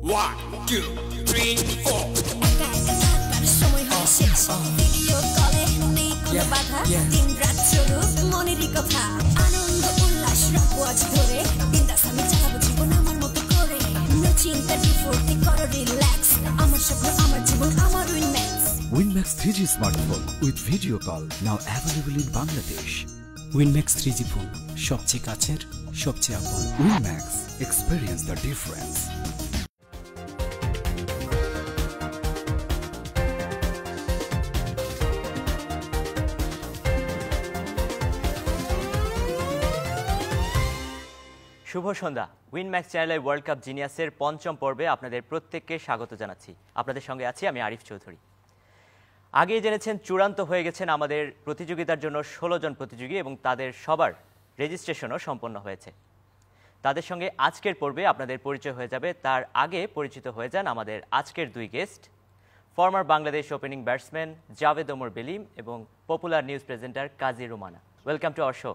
1, 2, 3, 4. সময় হয় শেষ ভিডিও কলে নেই কোনো বাধা দিন রাত চলুক মনেরই কথা আনন্দ উল্লাস রাখবো আজ ধরে বিন্দাস আমি চালাবো জীবন আমার মতো করে নো চিন্তা ডিফোর্টি করো রিল্যাক্স আমার স্বপ্ন আমার জীবন আমার Winmax Winmax 3G smartphone with video call now available in Bangladesh. Winmax 3G ফোন সবচেয়ে কাছের সবচেয়ে আপন। Winmax, experience the difference. শুভ সন্ধ্যা। উইনম্যাক্স চ্যানেলের ওয়ার্ল্ড কাপ জিনিয়াসের পঞ্চম পর্বে আপনাদের প্রত্যেককে স্বাগত জানাচ্ছি। আপনাদের সঙ্গে আছি আমি আরিফ চৌধুরী। আগেই জেনেছেন চূড়ান্ত হয়ে গেছেন আমাদের প্রতিযোগিতার জন্য 16 জন প্রতিযোগী এবং তাদের সবার রেজিস্ট্রেশনও সম্পন্ন হয়েছে। তাদের সঙ্গে আজকের পর্বে আপনাদের পরিচয় হয়ে যাবে। তার আগে পরিচিত হয়ে যান আমাদের আজকের দুই guest, former Bangladesh opening batsman Javed Omar Belim এবং popular news presenter Kazi Rumana. Welcome to our show.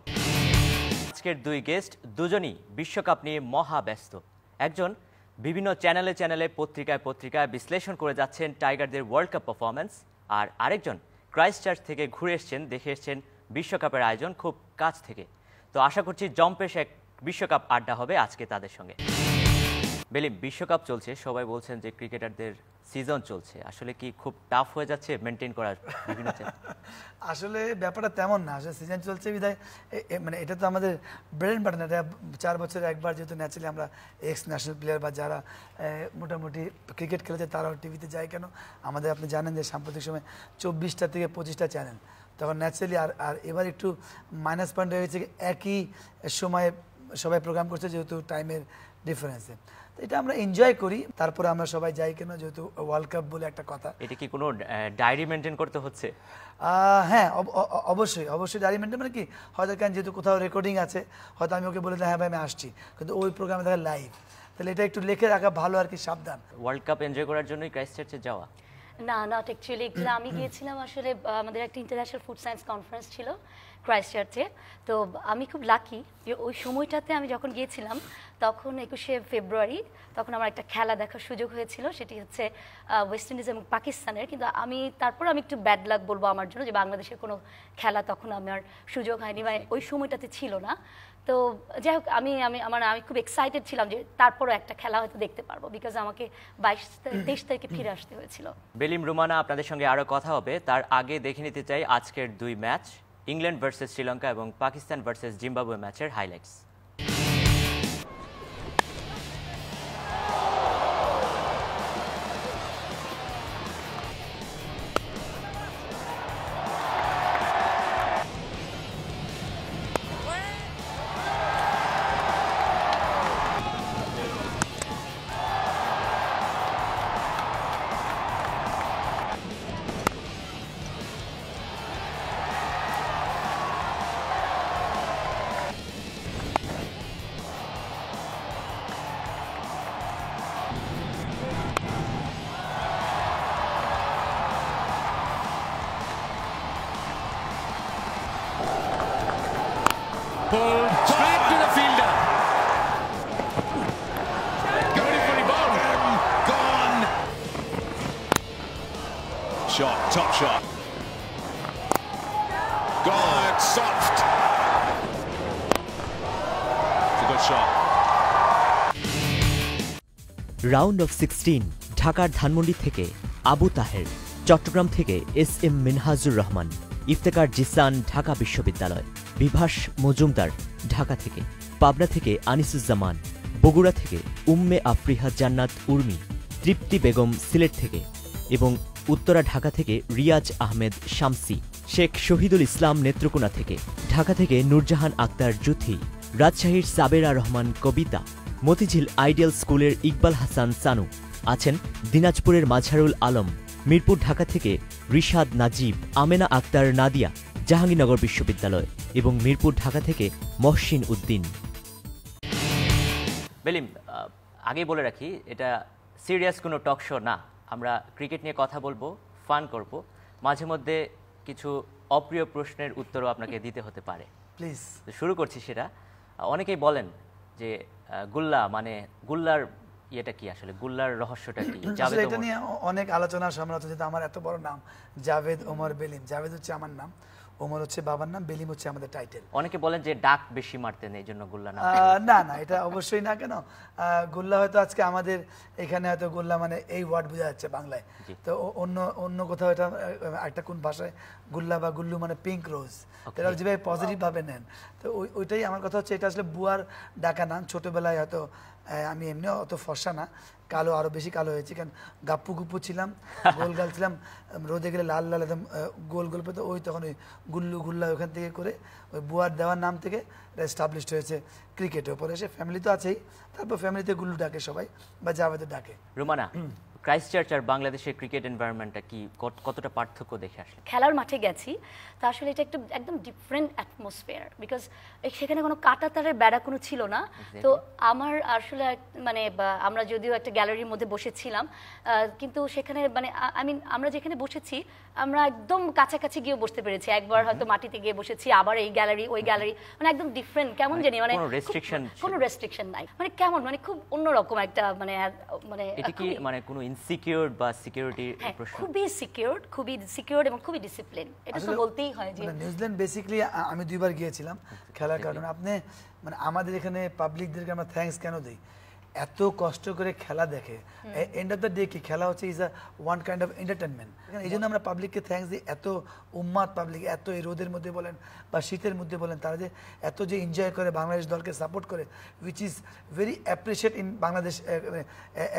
আজকের দুই গেস্ট দুজনই বিশ্বকাপ নিয়ে মহা ব্যস্ত। একজন বিভিন্ন চ্যানেলে পত্রিকায় বিশ্লেষণ করে যাচ্ছেন টাইগারদের ওয়ার্ল্ড কাপ পারফরম্যান্স, আর আরেকজন ক্রাইস্টচার্চ থেকে ঘুরে এসছেন, দেখে এসছেন বিশ্বকাপের আয়োজন খুব কাছ থেকে। তো আশা করছি জম্পেশ এক বিশ্বকাপ আড্ডা হবে আজকে তাদের সঙ্গে। বেলিম, বিশ্বকাপ চলছে, সবাই বলছেন যে ক্রিকেটারদের সিজন চলছে, আসলে কি খুব টাফ হয়ে যাচ্ছে মেনটেন করা বিভিন্ন আসলে ব্যাপারটা তেমন না। আসলে সিজন চলছে বিধায় মানে এটা তো আমাদের ব্রেন বাটন, এটা 4 বছরে একবার, যেহেতু ন্যাচারালি আমরা এক্স ন্যাশনাল প্লেয়ার বা যারা মোটামুটি ক্রিকেট খেলেছে তারাও টিভিতে যায় কেন, আমাদের আপনি জানেন যে সাম্প্রতিক সময় 24টা থেকে 25টা চ্যানেল, তখন ন্যাচারালি আর এবার একটু মাইনাস পয়েন্ট হয়ে গেছে, একই সময়ে সবাই প্রোগ্রাম করছে যেহেতু টাইমের ডিফারেন্সে। তো এটা আমরা এনজয় করি, তারপরে আমরা সবাই যাই কেন যেহেতু ওয়ার্ল্ড কাপ বলে একটা কথা। এটা কি কোনো ডায়েরি মেনটেন করতে হচ্ছে? হ্যাঁ, অবশ্যই ডায়েরি মেনটেন, মানে কি হয়তো কেন যেহেতু কোথাও রেকর্ডিং আছে, হয়তো আমি ওকে বলে দিলাম হ্যাঁ ভাই আমি আসছি, কিন্তু ওই প্রোগ্রামে দেখা লাইভ, তাহলে এটা একটু লিখে রাখা ভালো আর কি, সাবধান। ওয়ার্ল্ড কাপ এনজয় করার জন্যই ক্রাইস্টচার্চে যাওয়া? না, নট অ্যাকচুয়ালি। আমি গিয়েছিলাম আসলে, আমাদের একটা ইন্টারন্যাশনাল ফুড সায়েন্স কনফারেন্স ছিল ক্রাইস্টচার্চে। তো আমি খুব লাকি যে ওই সময়টাতে আমি যখন গিয়েছিলাম তখন 21শে ফেব্রুয়ারি, তখন আমার একটা খেলা দেখার সুযোগ হয়েছিল, সেটি হচ্ছে ওয়েস্ট ইন্ডিজ এবং পাকিস্তানের। কিন্তু তারপর আমি একটু ব্যাড লাক বলবো আমার জন্য, যে বাংলাদেশের কোনো খেলা তখন আমার সুযোগ হয়নি বা ওই সময়টাতে ছিল না। তো যাই হোক, আমি খুব এক্সাইটেড ছিলাম যে তারপরও একটা খেলা হয়তো দেখতে পারবো, বিকজ আমাকে 22-23 তারিখে ফিরে আসতে হয়েছিল। বেলিম, রুমানা, আপনাদের সঙ্গে আরও কথা হবে। তার আগে দেখে নিতে চাই আজকের দুই ম্যাচ, ইংল্যান্ড ভার্সেস শ্রীলঙ্কা এবং পাকিস্তান ভার্সেস জিম্বাবুয়ে ম্যাচের highlights. Pulled straight to the fielder. Beautifully bowled. Gone. Shot, top shot. Gone, soft. It's a good shot. Round of 16 ঢাকার ধানমন্ডি থেকে আবু তাহের, চট্টগ্রাম থেকে SM মিনহাজুর রহমান, ইফতেকার জিসান ঢাকা বিশ্ববিদ্যালয়, বিভাস মজুমদার ঢাকা থেকে, পাবনা থেকে আনিসুজ্জামান, বগুড়া থেকে উম্মে আফরিহা জান্নাত উর্মি, তৃপ্তি বেগম সিলেট থেকে এবং উত্তরা ঢাকা থেকে রিয়াজ আহমেদ শামসি, শেখ শহীদুল ইসলাম নেত্রকোনা থেকে, ঢাকা থেকে নূরজাহান আক্তার জুথি, রাজশাহীর সাবেরা রহমান কবিতা, মতিঝিল আইডিয়াল স্কুলের ইকবাল হাসান সানু আছেন, দিনাজপুরের মাঝারুল আলম, মিরপুর ঢাকা থেকে রিশাদ নাজিব, আমেনা আক্তার নাদিয়া জাহাঙ্গীরনগর বিশ্ববিদ্যালয় এবং মিরপুর ঢাকা থেকে মহসিন উদ্দিন। বেলিম, আগেই বলে রাখি এটা সিরিয়াস কোনো টক শো না, আমরা ক্রিকেট নিয়ে কথা বলবো, ফান করব, মাঝে মধ্যে কিছু অপ্রিয় প্রশ্নের উত্তরও আপনাকে দিতে হতে পারে। প্লিজ শুরু করছি সেটা। অনেকেই বলেন যে গুল্লা মানে গুল্লার এটা কি আসলে গুল্লার রহস্যটা কি? আসলে এটা নিয়ে অনেক আলোচনা সমালোচনা, যেটা আমার এত বড় নাম জাভেদ ওমর বেলিম। জাভেদ হচ্ছে আমার নাম, ওমর হচ্ছে বাবার নাম, বেলিম হচ্ছে আমাদের টাইটেল। অনেকে বলেন যে ডাক বেশি মারতেন এই জন্য গুল্লা নাম। না না, এটা অবশ্যই না। কেন গুল্লা হয়তো আজকে আমাদের এখানে হয়তো গুল্লা মানে এই ওয়ার্ড বোঝা যাচ্ছে বাংলায়, তো অন্য অন্য কোথাও এটা একটা কোন ভাষায় গুল্লা বা গুল্লু মানে পিঙ্ক রোজ, এটা যেভাবে পজিটিভ ভাবে নেন। তো ওইটাই আমার কথা হচ্ছে, এটা আসলে বুয়ার ডাকা নাম। ছোটবেলায় হয়তো আমি এমনিও অত ফর্সা না, কালো, আরো বেশি কালো হয়েছি, কারণ গাপ্পু গুপ্পু ছিলাম, গোল গাল ছিলাম, রোদে গেলে লাল লাল একদম গোল গোল পেতো। ওই তখন ওই গুল্লু গুল্লা ওখান থেকে করে ওই বুয়ার দেওয়ার নাম থেকে এস্টাবলিশড হয়েছে ক্রিকেটের উপরে। এসে ফ্যামিলি তো আছেই, তারপর ফ্যামিলিতে গুল্লু ডাকে সবাই বা জাভেদও ডাকে। রুমানা, ক্রাইস্টচার্চ আর বাংলাদেশের ক্রিকেট এনভায়রনমেন্টটা কি কতটা পার্থক্য দেখে আসলে? খেলার মাঠে গেছি, তো আসলে এটা একদম ডিফারেন্ট অ্যাটমসফিয়ার, বিকজ সেখানে কোনো কাঁটাতারের বেড়া কোনো ছিল না। তো আমার আসলে মানে আমরা যদিও একটা গ্যালারির মধ্যে বসেছিলাম, কিন্তু সেখানে মানে আমরা যেখানে বসেছি আমরা একদম কাছাকাছি গিয়ে বসতে পেরেছি। একবার হয়তো মাটিতে গিয়ে বসেছি, আবার এই গ্যালারি ওই গ্যালারি, মানে একদম ডিফারেন্ট, কেমন জানি, মানে কোনো রেস্ট্রিকশন নাই, মানে কেমন মানে খুব অন্যরকম একটা মানে এটা কি মানে কোনো ইনসিকিউর বা সিকিউরিটি প্রশ্ন? খুবই সিকিউরড এবং খুবই ডিসিপ্লিন, এটা তো বলতেই হয়। যে নিউজিল্যান্ড বেসিক্যালি আমি 2 বার গিয়েছিলাম খেলার কারণে। আপনি মানে আমাদের এখানে পাবলিকদেরকে আমরা থ্যাঙ্কস কেন দিই, এত কষ্ট করে খেলা দেখে। এন্ড অফ দ্য ডে কি খেলা হচ্ছে is a one kind of entertainment. এই জন্য আমরা পাবলিককে থ্যাঙ্কস দিই। এত উম্মাদ পাবলিক, এত এই রোদের মধ্যে বলেন বা শীতের মধ্যে বলেন, তারা যে এত যে এনজয় করে বাংলাদেশ দলকে সাপোর্ট করে, which is very appreciate in Bangladesh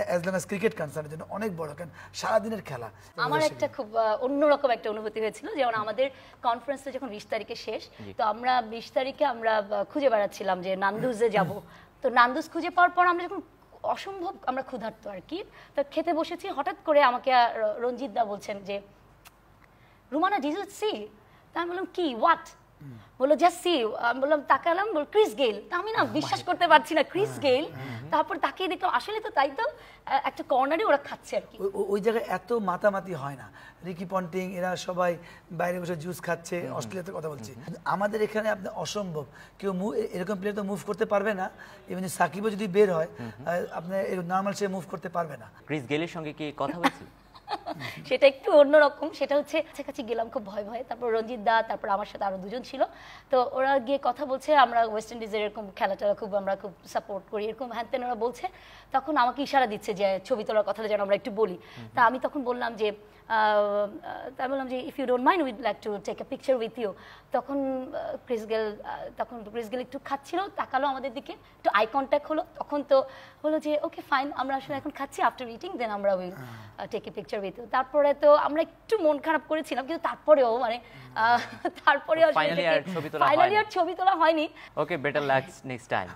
as long as cricket কনসার্নের জন্য অনেক বড়, কারণ সারাদিনের খেলা। আমার একটা খুব অন্যরকম একটা অনুভূতি হয়েছিল, যেমন আমাদের কনফারেন্সটা যখন 20 তারিখে শেষ, তো আমরা 20 তারিখে আমরা খুঁজে বেড়াচ্ছিলাম যে নান্দুজে যাব। তো নান্দুজ খুঁজে পাওয়ার পর আমরা যখন অসম্ভব আমরা ক্ষুধার্ত আর কি, তো খেতে বসেছি, হঠাৎ করে আমাকে রঞ্জিত দা বলছেন যে রুমানা ডিড ইউ সি? তা আমি বললাম কি, হোয়াট? বললো জাস্ট সি। আমি বললাম, তাকালাম, বল ক্রিস গেইল। তা আমি না বিশ্বাস করতে পারছি না, ক্রিস গেইল। তারপর তাকিয়ে দেখলাম আসলে তো তাই, তো একটা কর্নারে ওরা খাচ্ছে আর কি। ওই জায়গায় এত মাতামাতি হয় না। রিকি পন্টিং এরা সবাই বাইরে বসে জুস খাচ্ছে, অস্ট্রেলিয়াতে কথা বলছি। আমাদের এখানে আপনি অসম্ভব, কেউ এরকম প্লেয়ার তো মুভ করতে পারবে না। ইভেন সাকিবও যদি বের হয়, আপনি নর্মাল সে মুভ করতে পারবে না। ক্রিস গেইলের সঙ্গে কি কথা হয়েছে? সেটা একটু অন্যরকম, সেটা হচ্ছে কাছাকাছি গেলাম খুব ভয় ভয়ে, তারপর রঞ্জিত দা, তারপর আমার সাথে আরো 2 জন ছিল, তো ওরা গিয়ে কথা বলছে আমরা ওয়েস্ট ইন্ডিজের এরকম খেলাটা আমরা খুব সাপোর্ট করি, এরকম হ্যান তেন ওরা বলছে। তখন আমাকে ইশারা দিচ্ছে যে ছবি তোলার কথাটা যেন আমরা একটু বলি। তা আমি তখন বললাম যে if you don't mind we'd like to take a picture with you. তখন ক্রিস গেল একটু খাচ্ছিল, তাকালো আমাদের দিকে, একটু আই কন্ট্যাক্ট হলো, তখন তো হলো যে ওকে ফাইন, আমরা আসলে এখন খাচ্ছি, আফটার ইটিং দেন আমরা will take a picture with you. তারপরে তো আমরা একটু মন খারাপ করেছিলাম, কিন্তু তারপরেও মানে ফাইনালি আর ছবি তোলা হয়নি। Okay, better luck next time.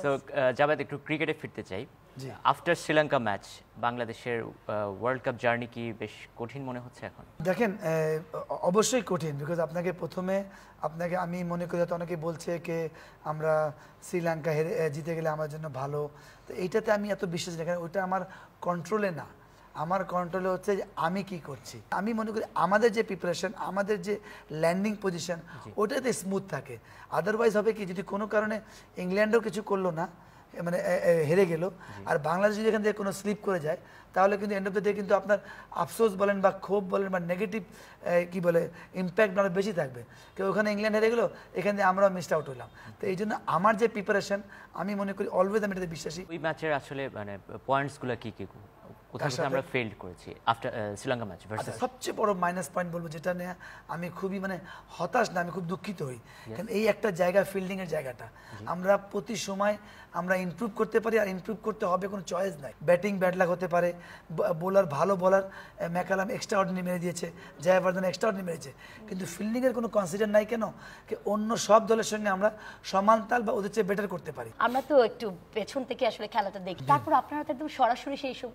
So Javed, একটু ক্রিকেটে ফিরতে চাই। আফটার শ্রীলঙ্কা ম্যাচ বাংলাদেশের ওয়ার্ল্ড কাপ জার্নি কি বেশ কঠিন মনে হচ্ছে এখন? দেখেন, অবশ্যই কঠিন, বিকজ আপনাকে আমি মনে করি হয়তো অনেকে বলছে যে আমরা শ্রীলঙ্কা জিতে গেলে আমার জন্য ভালো, তো এইটাতে আমি এত বিশ্বাস রাখি না। ওইটা আমার কন্ট্রোলে না, আমার কন্ট্রোলে হচ্ছে যে আমি কি করছি। আমি মনে করি আমাদের যে প্রিপারেশন, আমাদের যে ল্যান্ডিং পজিশন, ওটাতে স্মুথ থাকে। আদারওয়াইজ হবে কি, যদি কোনো কারণে ইংল্যান্ডও কিছু করলো না, মানে হেরে গেল, আর বাংলাদেশ যদি এখান থেকে কোনো স্লিপ করে যায়, তাহলে কিন্তু এন্ড অফ দ্য ডে কিন্তু আপনার আফসোস বলেন বা ক্ষোভ বলেন বা নেগেটিভ কি বলে ইম্প্যাক্ট আরও বেশি থাকবে। কেউ ওখানে ইংল্যান্ড হেরে গেলো, এখান থেকে আমরাও মিসড আউট হলাম। তো এই জন্য আমার যে প্রিপারেশন, আমি মনে করি অলওয়েজ আমি এটাতে বিশ্বাসী। ওই ম্যাচের আসলে মানে পয়েন্টসগুলো কি কি কোথায় আমরা ফেইল করেছি আফটার শ্রীলঙ্কা ম্যাচ ভার্সেস? সবচেয়ে বড় মাইনাস পয়েন্ট বলবো, যেটা নিয়ে আমি খুবই মানে হতাশ না, আমি খুব দুঃখিত হই, কারণ এই একটা জায়গা, ফিল্ডিং এর জায়গাটা আমরা প্রতি সময় আমরা ইমপ্রুভ করতে পারি, আর ইমপ্রুভ করতে হবে, কোনো চয়েস নাই। ব্যাটিং ব্যাড লাক হতে পারে, বোলার ভালো বোলার ম্যাকালাম এক্সট্রা অর্ডিনারি মেরে দিয়েছে, জয়াবর্ধন এক্সট্রা অর্ডিনারি মেরেছে, কিন্তু ফিল্ডিং এর কোনো কনসিডার নাই। কেন? অন্য সব দলের সঙ্গে আমরা সমান তাল বা ওদের চেয়ে বেটার করতে পারি। আমরা তো একটু পেছন থেকে আসলে খেলাটা দেখি, তারপর আপনারা তো একদম সরাসরি সেই সব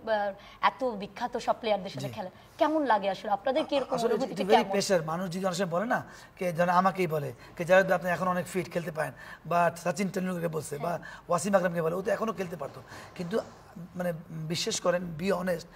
এত বিখ্যাত সব প্লেয়ারদের সাথে খেলা, কেমন লাগে আসলে আপনাদের? কি এরকম অনুভূতিটা কেমন? প্রেসার, মানুষ যদি অনেক সময় বলে না, কে যেন আমাকেই বলে কে জাভেদ আপনি এখন অনেক ফিট, খেলতে পারেন, বা সচিন টেন্ডুলকারকে বলছে, বা ওয়াসিম আকরামকে বলে, ও তো এখনো খেলতে পারতো। কিন্তু মানে বিশ্বাস করেন, বি অনেস্ট,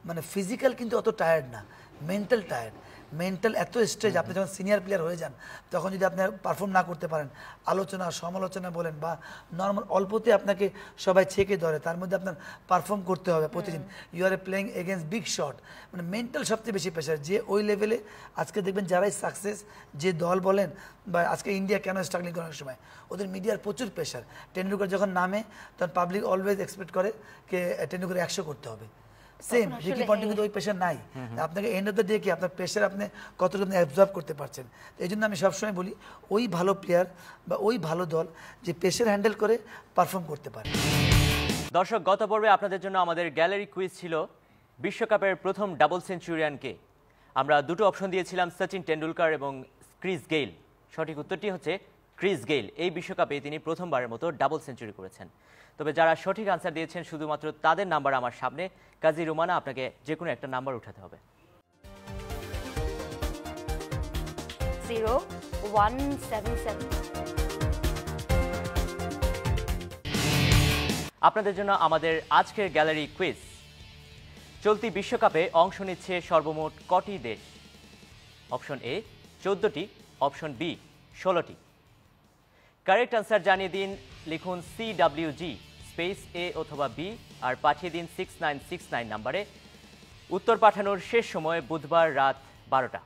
মানে ফিজিক্যাল কিন্তু অত টায়ার্ড না, মেন্টাল টায়ার্ড। মেন্টাল এত স্ট্রেস, আপনি যখন সিনিয়র প্লেয়ার হয়ে যান তখন যদি আপনি পারফর্ম না করতে পারেন, আলোচনা সমালোচনা বলেন বা নর্মাল অল্পতে আপনাকে সবাই ছেঁকে ধরে, তার মধ্যে আপনার পারফর্ম করতে হবে প্রতিদিন। You are playing against big shot, মানে মেন্টাল সবচেয়ে বেশি প্রেশার। যে ওই লেভেলে আজকে দেখবেন যারাই সাকসেস, যে দল বলেন বা আজকে ইন্ডিয়া কেন স্ট্রাগলিং করে অনেক সময়, ওদের মিডিয়ার প্রচুর প্রেশার। টেন্ডুলকার যখন নামে তখন পাবলিক অলওয়েজ এক্সপেক্ট করে যে টেন্ডুলকার 100 করতে হবে। সেম রিকি পন্টিং কিন্তু ওই প্রেশার নাই। আপনাকে এন্ড অফ দ্য ডে কি আপনার প্রেশার আপনি কতটুকু আপনি অ্যাবজর্ব করতে পারছেন। এই জন্য আমি সবসময় বলি ওই ভালো প্লেয়ার বা ওই ভালো দল যে প্রেশার হ্যান্ডেল করে পারফর্ম করতে পারে। দর্শক, গত পর্বে আপনাদের জন্য আমাদের গ্যালারি কুইজ ছিল বিশ্বকাপের প্রথম ডাবল সেঞ্চুরিয়ানকে। আমরা দুটো অপশন দিয়েছিলাম, সচিন টেন্ডুলকার এবং ক্রিস গেইল। সঠিক উত্তরটি হচ্ছে ক্রিস গেইল। এই বিশ্বকাপে তিনি প্রথমবারের মতো ডাবল সেঞ্চুরি করেছেন। তবে যারা সঠিক আনসার দিয়েছেন শুধুমাত্র তাদের নাম্বার আমার সামনে। কাজী রুমানা, আপনাকে যে কোনো একটা নাম্বার উঠাতে হবে। 0177। আপনাদের জন্য আমাদের আজকের গ্যালারি কুইজ। চলতি বিশ্বকাপে অংশ নিচ্ছে সর্বমোট কটি দেশ? অপশন এ 14টি, অপশন বি 16টি। কারেক্ট আনসার জানিয়ে দিন, লিখুন CWG স্পেস এ অথবা বি আর পাঠিয়ে দিন 6969 নাম্বারে। উত্তর পাঠানোর শেষ সময় বুধবার রাত 12টা।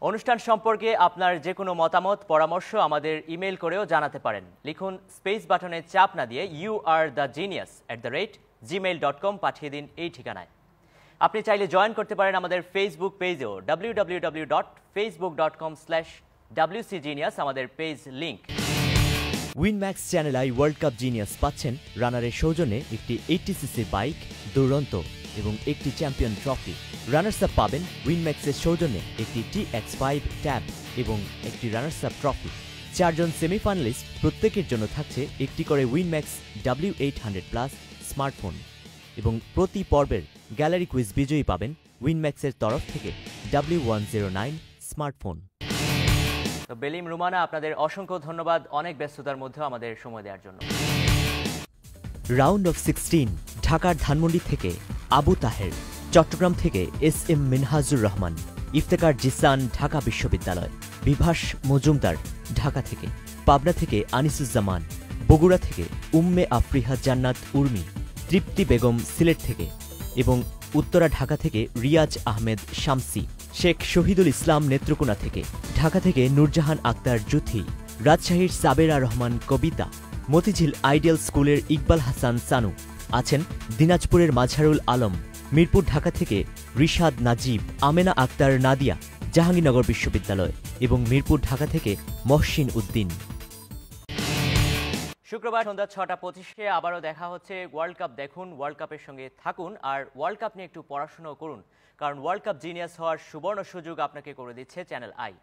অনুষ্ঠান সম্পর্কে আপনার যে কোনো মতামত পরামর্শ আমাদের ইমেল করেও জানাতে পারেন। লিখুন স্পেস বাটনে চাপ না দিয়ে youarethegenius@gmail.com পাঠিয়ে দিন এই ঠিকানায়। আপনি চাইলে জয়েন করতে পারেন আমাদের ফেসবুক পেজেও, www.facebook.com/WCGenius আমাদের page link. Winmax channel I world cup genius পাচ্ছেন রানারের সৌজন্যে একটি 80cc বাইক, দুরন্ত এবং একটি চ্যাম্পিয়ন ট্রফি। রানার্স আপ পাবেন উইনম্যাক্সের সৌজন্যে একটি TX5 ট্যাব এবং একটি রানার্স আপ ট্রফি। 4 জন সেমিফাইনালিস্ট প্রত্যেকের জন্য থাকছে একটি করে উইনম্যাক্স W800+ স্মার্টফোন এবং প্রতি পর্বের গ্যালারি কুইজ বিজয়ী পাবেন উইনম্যাক্সের তরফ থেকে W109 স্মার্টফোন। তো বেলিম, রুমানা, আপনাদের অসংখ্য ধন্যবাদ অনেক ব্যস্ততার মধ্যেও আমাদের সময় দেওয়ার জন্য। রাউন্ড অফ 16 ঢাকার ধানমন্ডি থেকে আবু তাহের, চট্টগ্রাম থেকে SM মিনহাজুর রহমান, ইফতেকার জিসান ঢাকা বিশ্ববিদ্যালয়, বিভাস মজুমদার ঢাকা থেকে, পাবনা থেকে আনিসুজ্জামান, বগুড়া থেকে উম্মে আফরিহা জান্নাত উর্মি, তৃপ্তি বেগম সিলেট থেকে এবং উত্তরা ঢাকা থেকে রিয়াজ আহমেদ শামসি, শেখ শহীদুল ইসলাম নেত্রকোনা থেকে, ঢাকা থেকে নূরজাহান আক্তার জুথি, রাজশাহীর সাবেরা রহমান কবিতা, মতিঝিল আইডিয়াল স্কুলের ইকবাল হাসান সানু আছেন, দিনাজপুরের মাঝারুল আলম, মিরপুর ঢাকা থেকে রিশাদ নাজিব, আমেনা আক্তার নাদিয়া জাহাঙ্গীরনগর বিশ্ববিদ্যালয় এবং মিরপুর ঢাকা থেকে মহসিন উদ্দিন। শুক্রবার সন্ধ্যা 6:25 আবারও দেখা হচ্ছে। ওয়ার্ল্ড কাপ দেখুন, ওয়ার্ল্ড কাপের সঙ্গে থাকুন আর ওয়ার্ল্ড কাপ নিয়ে একটু পড়াশোনাও করুন, কারণ ওয়ার্ল্ড কাপ জিনিয়াস হওয়ার সুবর্ণ সুযোগ আপনাকে করে দিচ্ছে চ্যানেল আই।